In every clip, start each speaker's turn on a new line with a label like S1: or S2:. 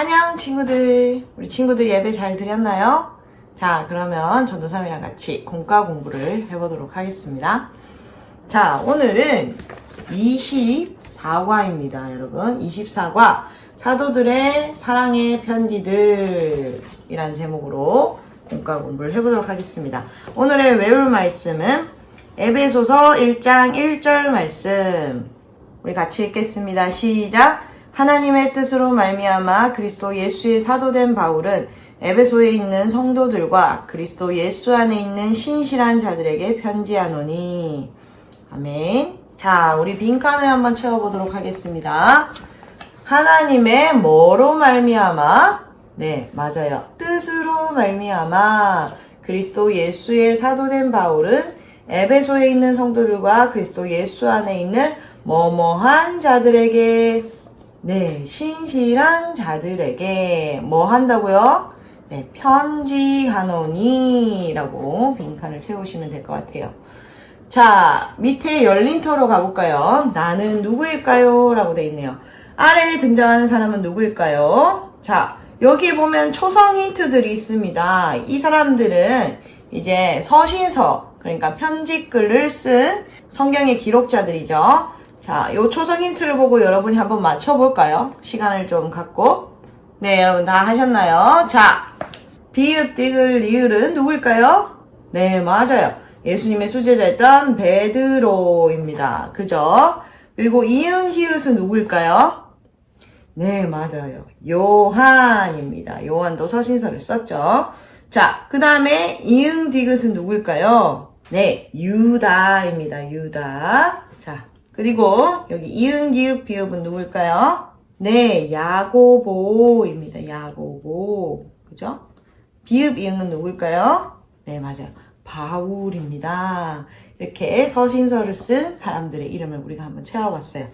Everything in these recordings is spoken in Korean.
S1: 안녕 친구들. 우리 친구들 예배 잘 드렸나요? 자, 그러면 전도사님이랑 같이 공과 공부를 해보도록 하겠습니다. 자, 오늘은 24과입니다 여러분. 24과 사도들의 사랑의 편지들 이란 제목으로 공과 공부를 해보도록 하겠습니다. 오늘의 외울 말씀은 에베소서 1장 1절 말씀 우리 같이 읽겠습니다. 시작. 하나님의 뜻으로 말미암아 그리스도 예수의 사도된 바울은 에베소에 있는 성도들과 그리스도 예수 안에 있는 신실한 자들에게 편지하노니. 아멘. 자, 우리 빈칸을 한번 채워보도록 하겠습니다. 하나님의 뭐로 말미암아? 네, 맞아요. 뜻으로 말미암아 그리스도 예수의 사도된 바울은 에베소에 있는 성도들과 그리스도 예수 안에 있는 뭐뭐한 자들에게, 네, 신실한 자들에게 뭐 한다고요? 네, 편지하노니 라고 빈칸을 채우시면 될 것 같아요. 자, 밑에 열린 터로 가볼까요? 나는 누구일까요? 라고 돼 있네요. 아래에 등장하는 사람은 누구일까요? 자, 여기 보면 초성 힌트들이 있습니다. 이 사람들은 이제 서신서, 그러니까 편지글을 쓴 성경의 기록자들이죠. 자, 요 초성 힌트를 보고 여러분이 한번 맞춰볼까요? 시간을 좀 갖고. 네, 여러분 다 하셨나요? 자, 비읍, 디귿, 리을은 누구일까요? 네, 맞아요. 예수님의 수제자였던 베드로입니다. 그죠? 그리고 이응, 히읗은 누구일까요? 네, 맞아요. 요한입니다. 요한도 서신서를 썼죠. 자, 그 다음에 이응, 디귿은 누구일까요? 네, 유다입니다. 유다. 자, 그리고 여기 이응, 기읍, 비읍은 누구일까요? 네, 야고보입니다. 야고보. 그죠? 비읍, 이응은 누구일까요? 네, 맞아요. 바울입니다. 이렇게 서신서를 쓴 사람들의 이름을 우리가 한번 채워봤어요.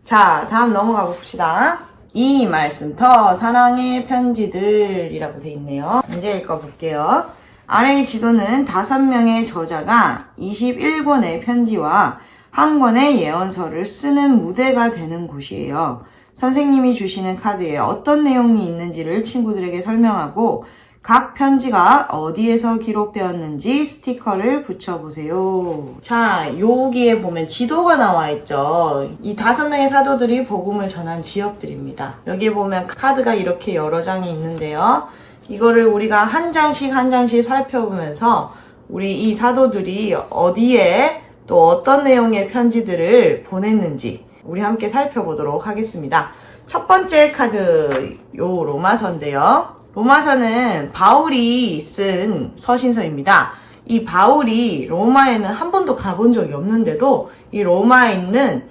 S1: 자, 다음 넘어가 봅시다. 이 말씀터 사랑의 편지들이라고 돼 있네요. 문제 읽어볼게요. 아래의 지도는 5명의 저자가 21권의 편지와 한 권의 예언서를 쓰는 무대가 되는 곳이에요. 선생님이 주시는 카드에 어떤 내용이 있는지를 친구들에게 설명하고 각 편지가 어디에서 기록되었는지 스티커를 붙여보세요. 자, 여기에 보면 지도가 나와 있죠. 이 5명의 사도들이 복음을 전한 지역들입니다. 여기에 보면 카드가 이렇게 여러 장이 있는데요. 이거를 우리가 한 장씩 한 장씩 살펴보면서 우리 이 사도들이 어디에 또 어떤 내용의 편지들을 보냈는지 우리 함께 살펴보도록 하겠습니다. 첫 번째 카드, 요 로마서인데요. 로마서는 바울이 쓴 서신서입니다. 이 바울이 로마에는 한 번도 가본 적이 없는데도 이 로마에 있는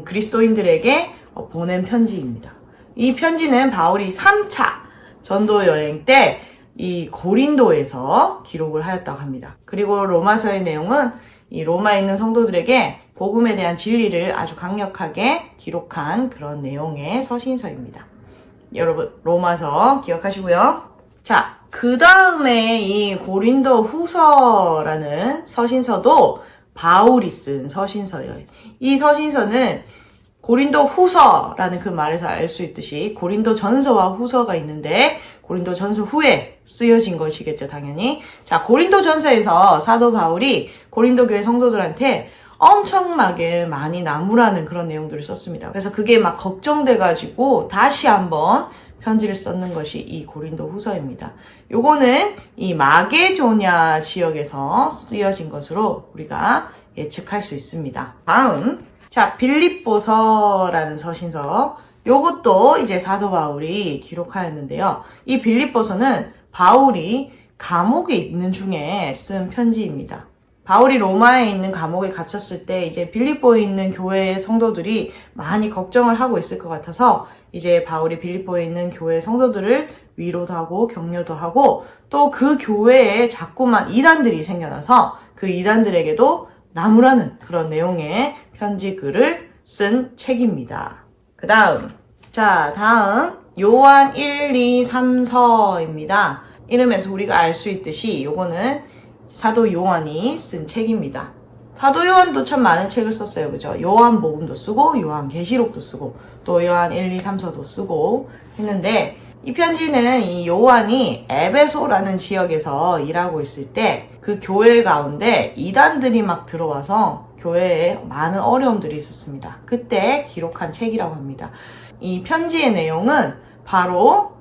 S1: 그리스도인들에게 보낸 편지입니다. 이 편지는 바울이 3차 전도 여행 때 이 고린도에서 기록을 하였다고 합니다. 그리고 로마서의 내용은 이 로마에 있는 성도들에게 복음에 대한 진리를 아주 강력하게 기록한 그런 내용의 서신서입니다. 여러분, 로마서 기억하시고요. 자, 그 다음에 이 고린도 후서라는 서신서도 바울이 쓴 서신서예요. 이 서신서는 고린도 후서라는 그 말에서 알 수 있듯이 고린도 전서와 후서가 있는데 고린도 전서 후에 쓰여진 것이겠죠, 당연히. 자, 고린도 전서에서 사도 바울이 고린도 교회 성도들한테 엄청나게 많이 나무라는 그런 내용들을 썼습니다. 그래서 그게 막 걱정돼가지고 다시 한번 편지를 썼는 것이 이 고린도 후서입니다. 요거는 이 마게도냐 지역에서 쓰여진 것으로 우리가 예측할 수 있습니다. 다음, 자, 빌립보서라는 서신서. 요것도 이제 사도 바울이 기록하였는데요. 이 빌립보서는 바울이 감옥에 있는 중에 쓴 편지입니다. 바울이 로마에 있는 감옥에 갇혔을 때 이제 빌립보에 있는 교회의 성도들이 많이 걱정을 하고 있을 것 같아서 이제 바울이 빌립보에 있는 교회 성도들을 위로도 하고 격려도 하고 또 그 교회에 자꾸만 이단들이 생겨나서 그 이단들에게도 나무라는 그런 내용의 편지 글을 쓴 책입니다. 그 다음, 자, 다음 요한 1, 2, 3서입니다. 이름에서 우리가 알 수 있듯이 요거는 사도 요한이 쓴 책입니다. 사도 요한도 참 많은 책을 썼어요. 그죠? 요한복음도 쓰고 요한계시록도 쓰고 또 요한 1, 2, 3서도 쓰고 했는데 이 편지는 이 요한이 에베소라는 지역에서 일하고 있을 때 그 교회 가운데 이단들이 막 들어와서 교회에 많은 어려움들이 있었습니다. 그때 기록한 책이라고 합니다. 이 편지의 내용은 바로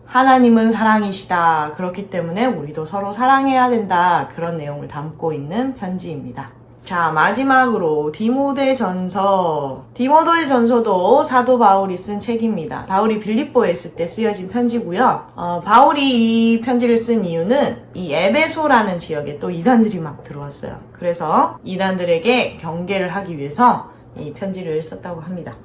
S1: 하나님은 사랑이시다. 그렇기 때문에 우리도 서로 사랑해야 된다. 그런 내용을 담고 있는 편지입니다. 자, 마지막으로 디모데전서. 디모데전서도 사도 바울이 쓴 책입니다. 바울이 빌립보에 있을 때 쓰여진 편지고요. 바울이 이 편지를 쓴 이유는 이 에베소라는 지역에 또 이단들이 막 들어왔어요. 그래서 이단들에게 경계를 하기 위해서 이 편지를 썼다고 합니다.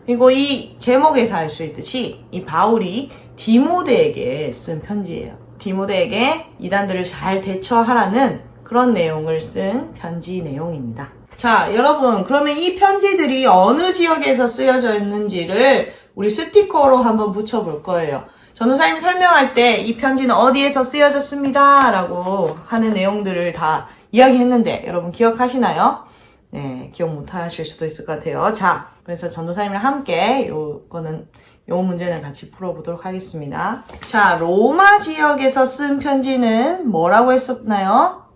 S1: 그리고 이 제목에서 알 수 있듯이 이 바울이 디모데에게 쓴 편지예요. 디모데에게 이단들을 잘 대처하라는 그런 내용을 쓴 편지 내용입니다. 자, 여러분, 그러면 이 편지들이 어느 지역에서 쓰여져 있는지를 우리 스티커로 한번 붙여볼 거예요. 전도사님이 설명할 때 이 편지는 어디에서 쓰여졌습니다 라고 하는 내용들을 다 이야기했는데 여러분 기억하시나요? 네, 기억 못 하실 수도 있을 것 같아요. 자, 그래서 전도사님이랑 함께 요 문제는 같이 풀어보도록 하겠습니다. 자, 로마 지역에서 쓴 편지는 뭐라고 했었나요?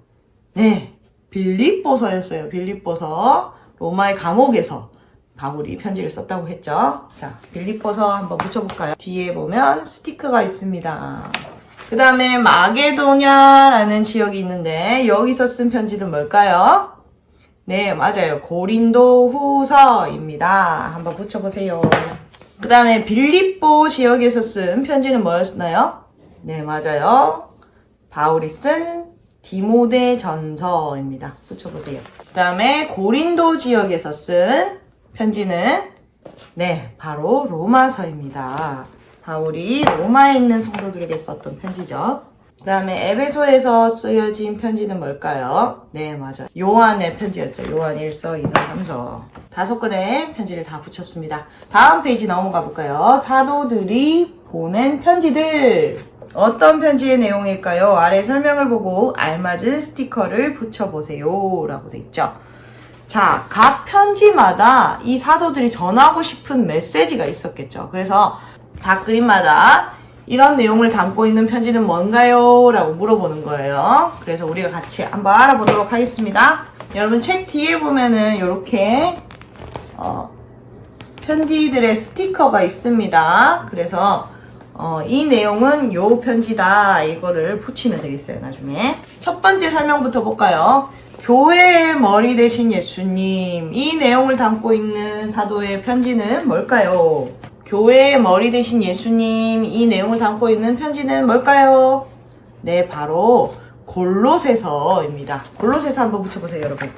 S1: 네, 빌립보서였어요. 빌립보서. 로마의 감옥에서 바울이 편지를 썼다고 했죠. 자, 빌립보서 한번 붙여볼까요? 뒤에 보면 스티커가 있습니다. 그 다음에 마게도냐라는 지역이 있는데 여기서 쓴 편지는 뭘까요? 네, 맞아요. 고린도 후서입니다. 한번 붙여보세요. 그 다음에 빌립보 지역에서 쓴 편지는 뭐였나요? 네, 맞아요. 바울이 쓴 디모데전서입니다. 붙여보세요. 그 다음에 고린도 지역에서 쓴 편지는 네, 바로 로마서입니다. 바울이 로마에 있는 성도들에게 썼던 편지죠. 그 다음에 에베소에서 쓰여진 편지는 뭘까요? 네, 맞아요. 요한의 편지였죠. 요한 1서, 2서, 3서. 5권의 편지를 다 붙였습니다. 다음 페이지 넘어가 볼까요? 사도들이 보낸 편지들. 어떤 편지의 내용일까요? 아래 설명을 보고 알맞은 스티커를 붙여보세요. 라고 돼 있죠. 자, 각 편지마다 이 사도들이 전하고 싶은 메시지가 있었겠죠. 그래서 각 그림마다 이런 내용을 담고 있는 편지는 뭔가요? 라고 물어보는 거예요. 그래서 우리가 같이 한번 알아보도록 하겠습니다. 여러분 책 뒤에 보면은 이렇게 편지들의 스티커가 있습니다. 그래서 이 내용은 요 편지다. 이거를 붙이면 되겠어요, 나중에. 첫 번째 설명부터 볼까요? 교회의 머리 되신 예수님. 이 내용을 담고 있는 사도의 편지는 뭘까요? 교회의 머리 되신 예수님. 이 내용을 담고 있는 편지는 뭘까요? 네, 바로 골로새서입니다. 골로새서 한번 붙여보세요, 여러분.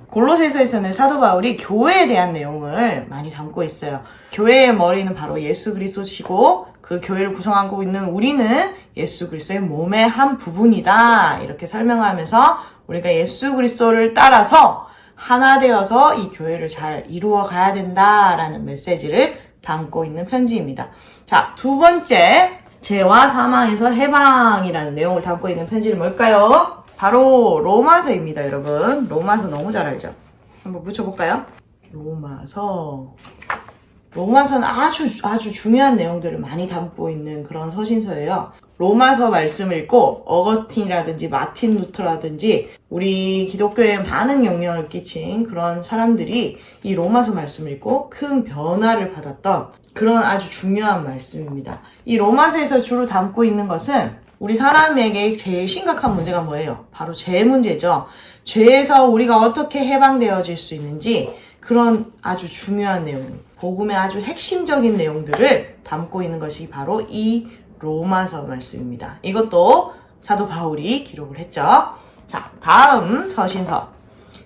S1: 골로새서에서는 사도 바울이 교회에 대한 내용을 많이 담고 있어요. 교회의 머리는 바로 예수 그리스도시고 그 교회를 구성하고 있는 우리는 예수 그리스도의 몸의 한 부분이다. 이렇게 설명하면서 우리가 예수 그리스도를 따라서 하나 되어서 이 교회를 잘 이루어 가야 된다라는 메시지를 담고 있는 편지입니다. 자, 두 번째, 죄와 사망에서 해방이라는 내용을 담고 있는 편지는 뭘까요? 바로 로마서입니다, 여러분. 로마서 너무 잘 알죠? 한번 붙여볼까요? 로마서는 아주 중요한 내용들을 많이 담고 있는 그런 서신서예요. 로마서 말씀을 읽고 어거스틴이라든지 마틴 루터라든지 우리 기독교에 많은 영향을 끼친 그런 사람들이 이 로마서 말씀을 읽고 큰 변화를 받았던 그런 아주 중요한 말씀입니다. 이 로마서에서 주로 담고 있는 것은 우리 사람에게 제일 심각한 문제가 뭐예요? 바로 죄 문제죠. 죄에서 우리가 어떻게 해방되어질 수 있는지 그런 아주 중요한 내용, 복음의 아주 핵심적인 내용들을 담고 있는 것이 바로 이 로마서 말씀입니다. 이것도 사도 바울이 기록을 했죠. 자, 다음 서신서.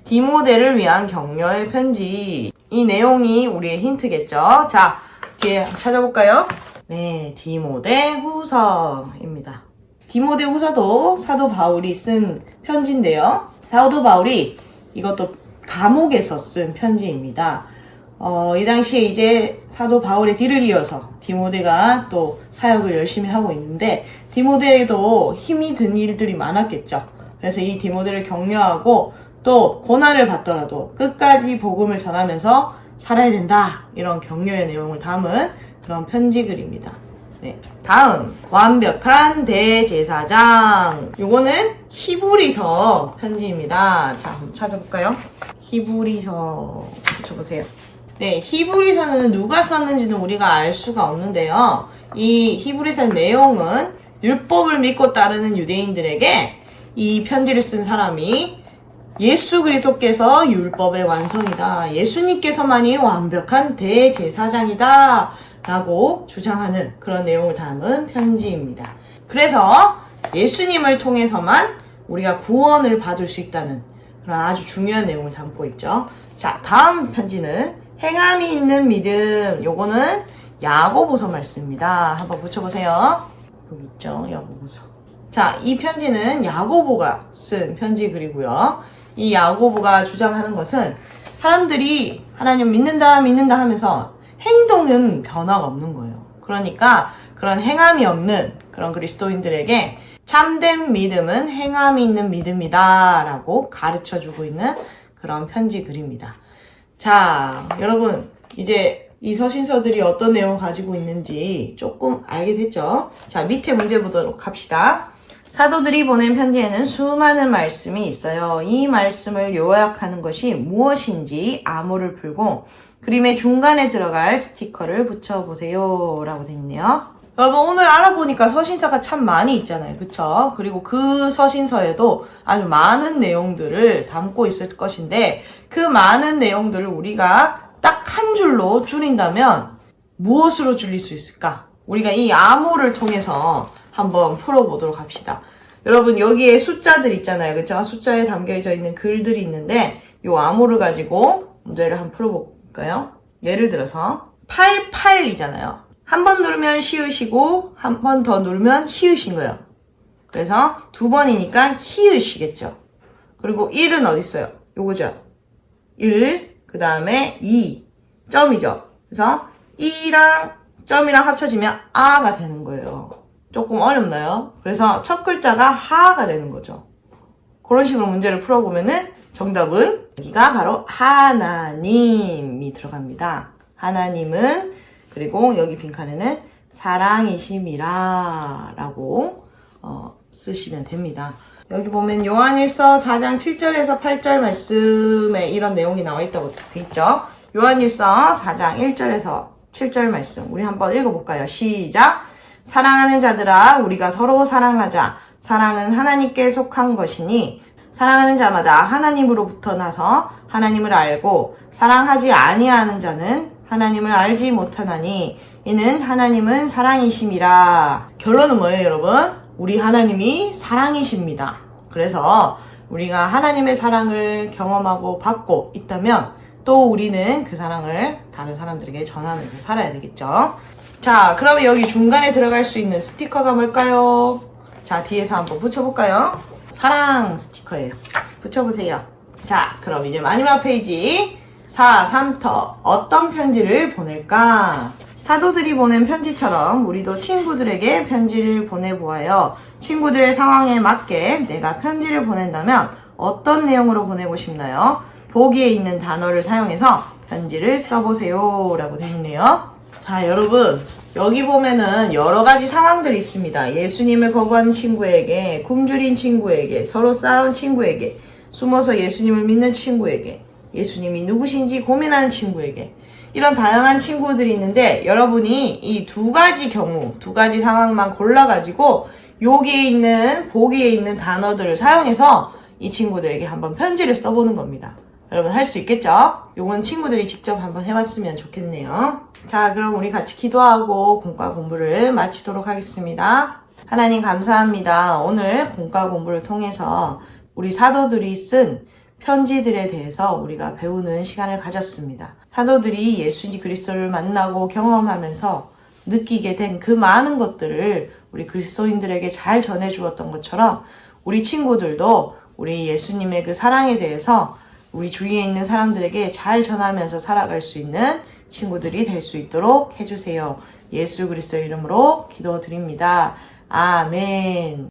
S1: 디모데를 위한 격려의 편지. 이 내용이 우리의 힌트겠죠. 자, 뒤에 찾아볼까요? 네, 디모데 후서입니다. 디모데 후서도 사도 바울이 쓴 편지인데요. 사도 바울이 이것도 감옥에서 쓴 편지입니다. 이 당시에 이제 사도 바울의 뒤를 이어서 디모데가 또 사역을 열심히 하고 있는데 디모데에도 힘이 든 일들이 많았겠죠. 그래서 이 디모데를 격려하고 또 고난을 받더라도 끝까지 복음을 전하면서 살아야 된다. 이런 격려의 내용을 담은 그런 편지 글입니다. 네. 다음 완벽한 대제사장. 요거는 히브리서 편지입니다. 자, 한번 찾아볼까요? 히브리서 붙여보세요. 네, 히브리서는 누가 썼는지는 우리가 알 수가 없는데요. 이 히브리서 내용은 율법을 믿고 따르는 유대인들에게 이 편지를 쓴 사람이 예수 그리스도께서 율법의 완성이다. 예수님께서만이 완벽한 대제사장이다. 라고 주장하는 그런 내용을 담은 편지입니다. 그래서 예수님을 통해서만 우리가 구원을 받을 수 있다는 그런 아주 중요한 내용을 담고 있죠. 자, 다음 편지는 행함이 있는 믿음. 요거는 야고보서 말씀입니다. 한번 붙여보세요. 여기 있죠, 야고보서. 자, 이 편지는 야고보가 쓴 편지 글이고요. 이 야고보가 주장하는 것은 사람들이 하나님 믿는다 하면서 행동은 변화가 없는 거예요. 그러니까 그런 행함이 없는 그런 그리스도인들에게 참된 믿음은 행함이 있는 믿음이다 라고 가르쳐주고 있는 그런 편지 글입니다. 자, 여러분 이제 이 서신서들이 어떤 내용을 가지고 있는지 조금 알게 됐죠? 자, 밑에 문제 보도록 합시다. 사도들이 보낸 편지에는 수많은 말씀이 있어요. 이 말씀을 요약하는 것이 무엇인지 암호를 풀고 그림의 중간에 들어갈 스티커를 붙여보세요 라고 되어 있네요. 여러분 오늘 알아보니까 서신서가 참 많이 있잖아요. 그쵸? 그리고 그 서신서에도 아주 많은 내용들을 담고 있을 것인데 그 많은 내용들을 우리가 딱 한 줄로 줄인다면 무엇으로 줄일 수 있을까? 우리가 이 암호를 통해서 한번 풀어보도록 합시다. 여러분 여기에 숫자들 있잖아요. 그쵸? 숫자에 담겨져 있는 글들이 있는데 이 암호를 가지고 문제를 한번 풀어볼까요? 예를 들어서 88이잖아요. 한 번 누르면 시읒이고 한 번 더 누르면 히읗인 거예요. 그래서 두 번이니까 히읗이겠죠. 그리고 1은 어디 있어요? 요거죠. 1, 그 다음에 2, 점이죠. 그래서 2랑 점이랑 합쳐지면 아가 되는 거예요. 조금 어렵나요? 그래서 첫 글자가 하가 되는 거죠. 그런 식으로 문제를 풀어보면은 정답은 여기가 바로 하나님이 들어갑니다. 하나님은 그리고 여기 빈칸에는 사랑이심이라 라고 쓰시면 됩니다. 여기 보면 요한일서 4장 7절에서 8절 말씀에 이런 내용이 나와 있다고 돼 있죠. 요한일서 4장 1절에서 7절 말씀 우리 한번 읽어볼까요? 시작! 사랑하는 자들아 우리가 서로 사랑하자. 사랑은 하나님께 속한 것이니 사랑하는 자마다 하나님으로부터 나서 하나님을 알고 사랑하지 아니하는 자는 하나님을 알지 못하나니 이는 하나님은 사랑이심이라. 결론은 뭐예요 여러분? 우리 하나님이 사랑이십니다. 그래서 우리가 하나님의 사랑을 경험하고 받고 있다면 또 우리는 그 사랑을 다른 사람들에게 전하면서 살아야 되겠죠. 자, 그러면 여기 중간에 들어갈 수 있는 스티커가 뭘까요? 자, 뒤에서 한번 붙여볼까요? 사랑 스티커예요. 붙여보세요. 자, 그럼 이제 마지막 페이지 4, 3터 어떤 편지를 보낼까? 사도들이 보낸 편지처럼 우리도 친구들에게 편지를 보내보아요. 친구들의 상황에 맞게 내가 편지를 보낸다면 어떤 내용으로 보내고 싶나요? 보기에 있는 단어를 사용해서 편지를 써보세요 라고 되어 있네요. 자, 여러분 여기 보면은 여러 가지 상황들이 있습니다. 예수님을 거부하는 친구에게, 굶주린 친구에게, 서로 싸운 친구에게, 숨어서 예수님을 믿는 친구에게, 예수님이 누구신지 고민하는 친구에게, 이런 다양한 친구들이 있는데 여러분이 이 두 가지 경우, 두 가지 상황만 골라가지고 여기에 있는, 보기에 있는 단어들을 사용해서 이 친구들에게 한번 편지를 써보는 겁니다. 여러분 할 수 있겠죠? 요건 친구들이 직접 한번 해봤으면 좋겠네요. 자, 그럼 우리 같이 기도하고 공과 공부를 마치도록 하겠습니다. 하나님 감사합니다. 오늘 공과 공부를 통해서 우리 사도들이 쓴 편지들에 대해서 우리가 배우는 시간을 가졌습니다. 사도들이 예수님 그리스도를 만나고 경험하면서 느끼게 된 그 많은 것들을 우리 그리스도인들에게 잘 전해주었던 것처럼 우리 친구들도 우리 예수님의 그 사랑에 대해서 우리 주위에 있는 사람들에게 잘 전하면서 살아갈 수 있는 친구들이 될 수 있도록 해주세요. 예수 그리스도의 이름으로 기도드립니다. 아멘.